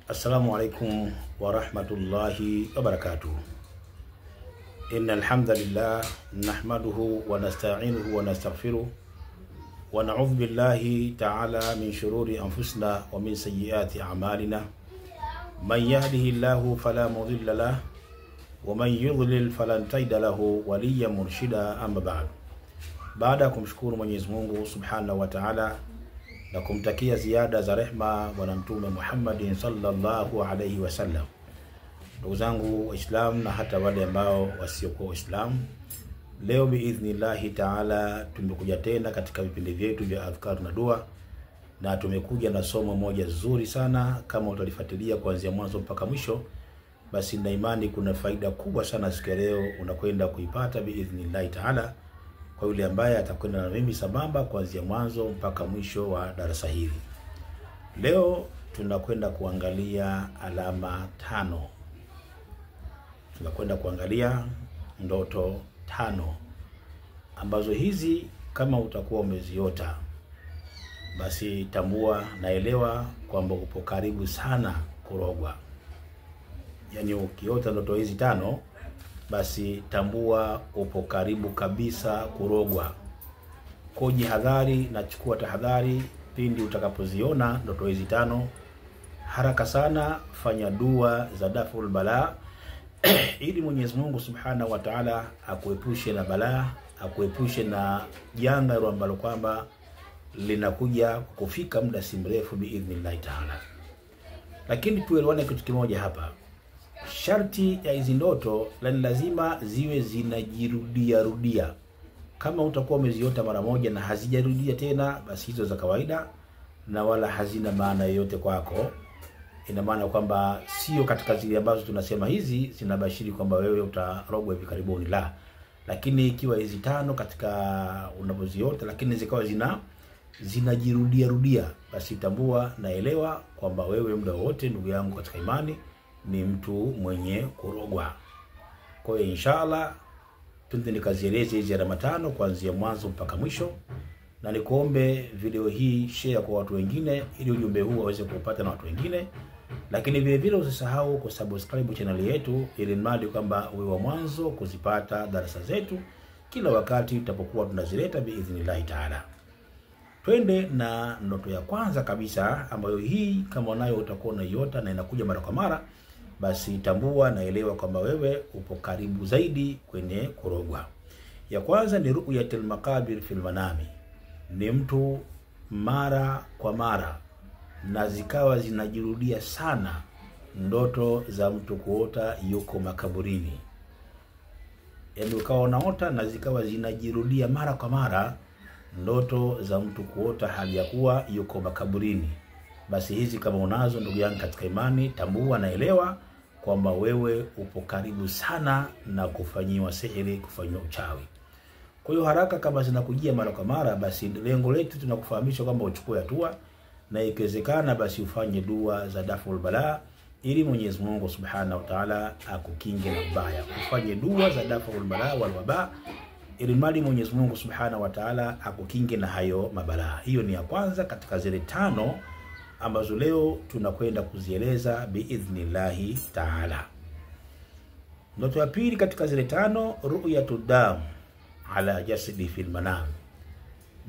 Assalamu alaikum wa rahmatullahi wa barakatuh. Innal hamdalillah nahmaduhu wa nasta'inuhu wa nastaghfiruh wa na'udhu billahi ta'ala min shururi anfusina wa min sayyiati a'malina. Man yahdihillahu fala mudilla lahu wa man yudlil falan tajida lahu waliyyan murshida. Amma ba'd. Baada ya kumshukuru Mwenyezi Mungu Subhanahu wa Ta'ala na kumtakia ziada za rehma bwana mtume Muhammad sallallahu alayhi wasallam, ndugu zangu Waislamu na hata wale ambao wasiokuwa Waislamu, leo biidhnillahi ta'ala tumekuja tena katika vipindi vyetu vya adhkar na dua, na tumekuja na somo moja zuri sana. Kama utalifuatilia kuanzia mwanzo mpaka mwisho, basi na imani kuna faida kubwa sana siku leo unakwenda kuipata biidhnillahi ta'ala kwa yule ambaye atakwenda na mimi sambamba kuanzia mwanzo mpaka mwisho wa darasa hili. Leo tunakwenda kuangalia alama 5. Tunakwenda kuangalia ndoto 5 ambazo hizi kama utakuwa umeziota, basi tambua naelewa kwamba upo karibu sana kurogwa. Yaani ukiota ndoto hizi 5, basi tambua upo karibu kabisa kurogwa. Kwa jihadhari na chukua tahadhari pindi utakapoziona ndoto hizi 5. Haraka sana fanya dua za daful bala ili Mwenyezi Mungu Subhanahu wa Ta'ala akuepushe na balaa, akuepushe na janga ambalo kwamba linakuja kufika muda si mrefu biidhnillah ta'ala. Lakini tuelewane kitu kimoja hapa. Sharti ya hizi ndoto lazima ziwe zinajirudia. Kama utakuwa umeziota mara moja na hazijarudia tena, basi hizo za kawaida na wala hazina maana yoyote kwako. Ina maana kwamba sio katika zile ambazo tunasema hizi zinabashiri kwamba wewe utarogwa hivi karibuni, la. Lakini ikiwa hizi 5 katika unapoziota lakini zikawa zinajirudia, basi tambua naelewa kwamba wewe muda wote, ndugu yangu katika imani, ni mtu mwenye kurogwa. Kwa hiyo inshallah tunde nikazieleze hizi alama 5 kuanzia mwanzo mpaka mwisho, na nikuombe video hii share kwa watu wengine ili ujumbe huu waweze kupata na watu wengine. Lakini vile vile usisahau kusubscribe channel yetu ili mradi kwamba uwe wa mwanzo kuzipata darasa zetu kila wakati tutapokuwa tunazileta biidhnillah ta'ala. Twende na ndoto ya kwanza kabisa, ambayo hii kama unayo utakuwa unaiota na inakuja mara kwa mara, basi tambua naelewa kwamba wewe upo karibu zaidi kwenye kurogwa. Ya kwanza ni ru'yatul maqabir fil manami. Ni mtu mara kwa mara na zikawa zinajirudia sana ndoto za mtu kuota yuko makaburini. Yaani ukawa unaota na zikawa zinajirudia mara kwa mara ndoto za mtu kuota hali ya kuwa yuko makaburini. Basi hizi kama unazo, ndugu yangu katika imani, tambua naelewa kwamba wewe upo karibu sana na kufanyiwa sihiri, kufanyiwa uchawi. Kwa hiyo haraka kama zinakujia mara kwa mara, basi lengo letu tunakufahamisha kwamba uchukue hatua, na ikiwezekana basi ufanye dua za daful bala ili Mwenyezi Mungu Subhanahu wa Ta'ala akukinge na ubaya. Ufanye dua za daful bala wal waba ili mali Mwenyezi Mungu Subhanahu wa Ta'ala akukinge na hayo mabalaa. Hiyo ni ya kwanza katika zile 5 ambazo leo tunakwenda kuzieleza biidhnillahi ta'ala. Ndoto ya pili katika zile 5, ru'yatud dam ala jasadi fil manam.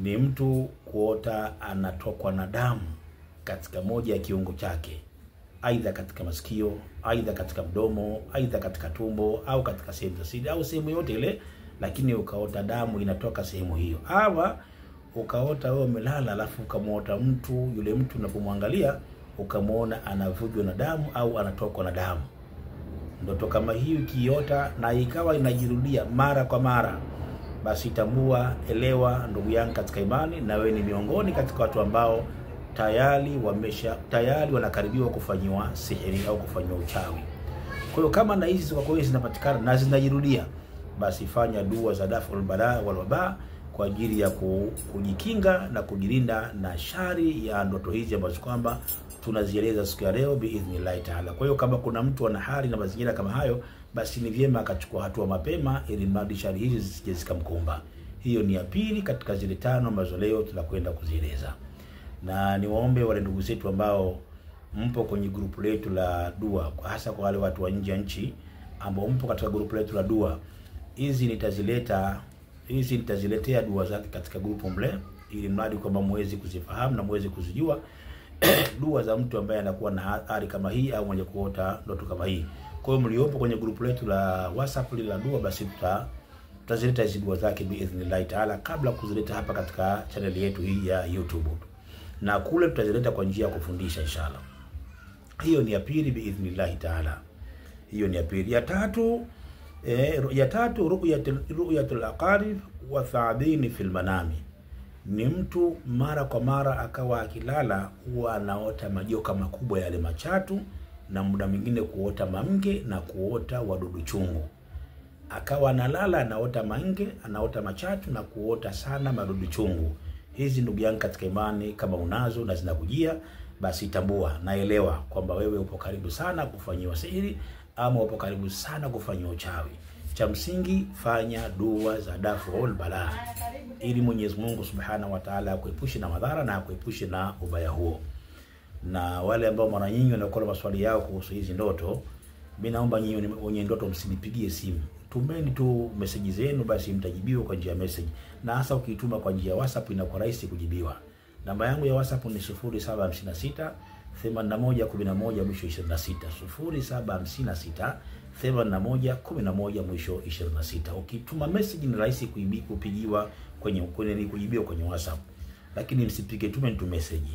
Ni mtu kuota anatokwa na damu katika moja ya kiungo chake, aidha katika masikio, aidha katika mdomo, aidha katika tumbo au katika sehemu za siri au sehemu yote ile, lakini ukaota damu inatoka sehemu hiyo. Hawa ukaota wewe umelala alafu ukamuota mtu, yule mtu unapomwangalia ukamuona anavujwa na damu au anatokwa na damu. Ndoto kama hiyo kiota na ikawa inajirudia mara kwa mara, basi tambua, elewa ndugu yangu katika imani, na wewe ni miongoni katika watu ambao tayari wanakaribiwa kufanyiwa sihiri au kufanyiwa uchawi. Kwa hiyo kama na hizi kwa kweli zinapatikana na zinajirudia, basi fanya dua za daful bala wal waba kwa ajili ya kujikinga na kujilinda na shari ya ndoto hizi ambazo kwamba tunazieleza siku ya leo biidhnillah ta'ala. Kwa hiyo kama kuna mtu ana hali na mazingira kama hayo, basi ni vyema akachukua hatua mapema ili mradi shari hizi zisije zikamkumba. Hiyo ni ya pili katika zile 5 ambazo leo tunakwenda kuzieleza. Na niwaombe wale ndugu zetu ambao mpo kwenye grupu letu la dua, hasa kwa wale watu wa nje ya nchi ambao mpo katika grupu letu la dua, hizi nitaziletea dua zake katika grupu mle, ili mradi kwamba muweze kuzifahamu na muweze kuzijua dua za mtu ambaye anakuwa na hali kama hii au mwenye kuota ndoto kama hii. Kwa hiyo mliopo kwenye grupu letu la WhatsApp la dua, basi tutazileta hizo dua zake biidhnillah taala kabla kuzileta hapa katika channel yetu hii ya YouTube, na kule tutazileta kwa njia ya kufundisha inshallah. Hiyo ni ya pili biidhnillah taala. Hiyo ni ya pili. Ya tatu ru'yatul aqarib wa tha'abin fil manami. Ni mtu mara kwa mara akawa akilala huwa anaota majoka makubwa yale machatu, na muda mwingine kuota mange na kuota wadudu chungu. Akawa analala anaota mange, anaota machatu na kuota sana madudu chungu. Hizi ndugu yangu katika imani, kama unazo na zinakujia, basi tambua, naelewa kwamba wewe upo karibu sana kufanyiwa sihiri ama upo karibu sana kufanyiwa uchawi. Cha msingi, fanya dua za daf'ul bala ili Mwenyezi Mungu Subhanahu wa Ta'ala akuepushe na madhara na akuepushe na ubaya huo. Na wale ambao mara nyingi wanakuwa na maswali yao kuhusu hizi ndoto, mimi naomba nyinyi wenye ndoto msinipigie simu. Tumeni tu message zenu, basi mtajibiwa kwa njia ya message. Na hasa ukituma kwa njia ya WhatsApp inakuwa rahisi kujibiwa. Namba yangu ya WhatsApp ni 0756 8111 mwisho 26. 0756 8111 mwisho 26. Ukituma message ni rahisi kupigiwa kujibiwa kwenye WhatsApp. Lakini msipige, tume tu message.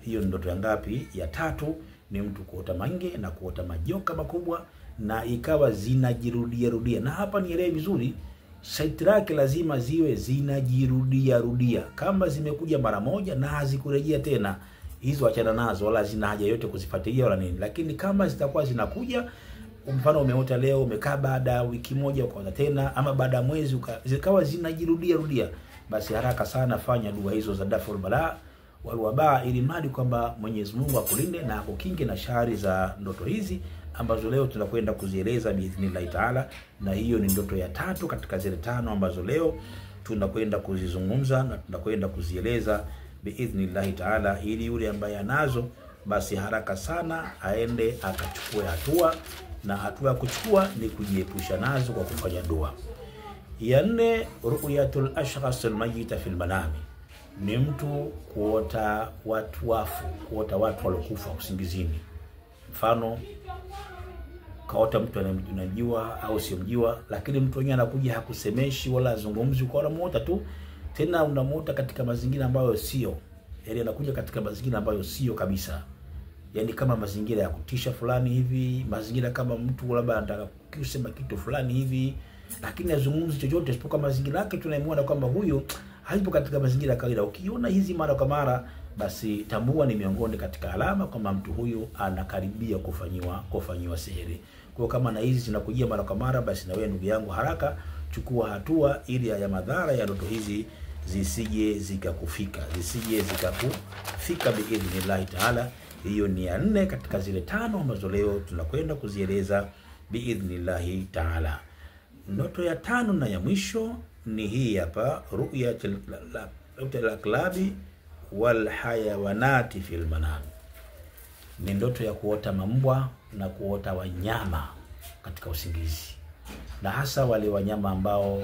Hiyo ndoto ya ngapi? Ya tatu. Ni mtu kuota mange na kuota majoka makubwa na ikawa zinajirudia. Na hapa nielewe vizuri, shaiti lake lazima ziwe zinajirudia. Kama zimekuja mara moja na hazikurejea tena, hizo achana nazo, wala zina haja yote kuzifuatilia wala nini. Lakini kama zitakuwa zinakuja, mfano umeota leo, umekaa baada ya wiki moja ukaota tena, ama baada ya mwezi zikawa zinajirudia, basi haraka sana fanya dua hizo za daf'ul bala wal waba, ili mradi kwamba Mwenyezi Mungu akulinde na akukinge na shari za ndoto hizi ambazo leo tunakwenda kuzieleza biidhnillah taala. Na hiyo ni ndoto ya tatu katika zile tano ambazo leo tunakwenda kuzizungumza na tunakwenda kuzieleza biidhnillah taala, ili yule ambaye anazo basi haraka sana aende akachukue hatua, na hatua ya kuchukua ni kujiepusha nazo kwa kufanya dua. Ya nne, ru'yatul ashkhas almayyita fil manami. Ni mtu kuota watu wafu, kuota watu waliokufa usingizini. Mfano kaota mtu anamjua au simjua, lakini mtu mwenyewe anakuja hakusemeshi wala azungumzi, kwa unamuota tu, tena unamuota katika mazingira ambayo sio, yaani anakuja katika mazingira ambayo sio kabisa, yaani kama mazingira ya kutisha fulani hivi, mazingira kama mtu labda anataka kusema kitu fulani hivi, lakini azungumzi chochote isipokuwa mazingira yake tunamuona kwamba huyu haipo katika mazingira ya kawaida. Ukiona hizi mara kwa mara, basi tambua ni miongoni katika alama kwamba mtu huyu anakaribia kufanyiwa sihiri. Kwa kama na hizi zinakujia mara kwa mara, basi na wewe ndugu yangu haraka chukua hatua, ili ya madhara ya ndoto hizi zisije zikakufika biidhnillah taala. Hiyo ni ya nne katika zile tano ambazo leo tunakwenda kuzieleza biidhnillah taala. Ndoto ya tano na ya mwisho ni hii hapa, ru'yatul aklabi wal hayawanati fil manam. Ni ndoto ya kuota mambwa na kuota wanyama katika usingizi, na hasa wale wanyama ambao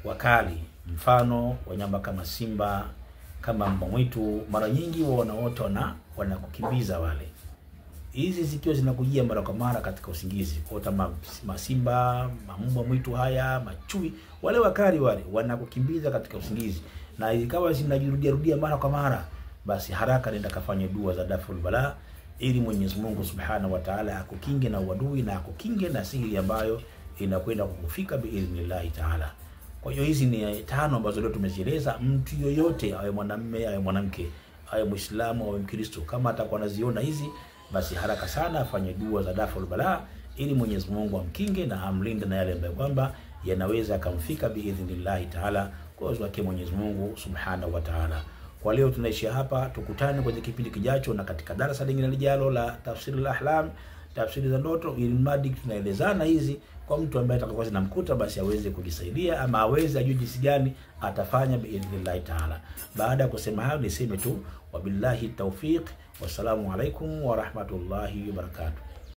wakali, mfano wanyama kama simba, kama mbwa mwitu. Mara nyingi wanaota na wanakukimbiza wale. Hizi zikiwa zinakujia mara kwa mara katika usingizi, kuota masimba, mbwa mwitu haya, machui, wale wakali wale wanakukimbiza katika usingizi, na ikawa zinajirudia mara kwa mara, basi haraka nenda kafanye dua za daf'ul bala, ili Mwenyezi Mungu Subhanahu wa Ta'ala akukinge na uadui na akukinge na sihiri ambayo inakwenda kukufika biidhnillah taala. Kwa hiyo hizi ni tano ambazo leo tumezieleza. Mtu yoyote, awe mwanamume awe mwanamke, awe Muislamu awe Mkristo, kama atakuwa anaziona hizi, basi haraka sana afanye dua za daf'ul bala, ili Mwenyezi Mungu amkinge na amlinde na yale ambayo kwamba yanaweza kumfika biidhnillah taala kwa uwezo wake Mwenyezi Mungu Subhanahu wa Ta'ala. Kwa leo tunaishia hapa, tukutane kwenye kipindi kijacho na katika darasa lingine lijalo la tafsiri al-ahlam, tafsiri za ndoto, ili mradi tunaelezana hizi kwa mtu ambaye atakayokuwa zinamkuta, basi aweze kujisaidia ama aweze ajue jinsi gani atafanya biidhnillah taala. Baada ya kusema hayo, niseme tu wabillahi tawfiq Wassalamu alaikum wa rahmatullahi wa barakatuh.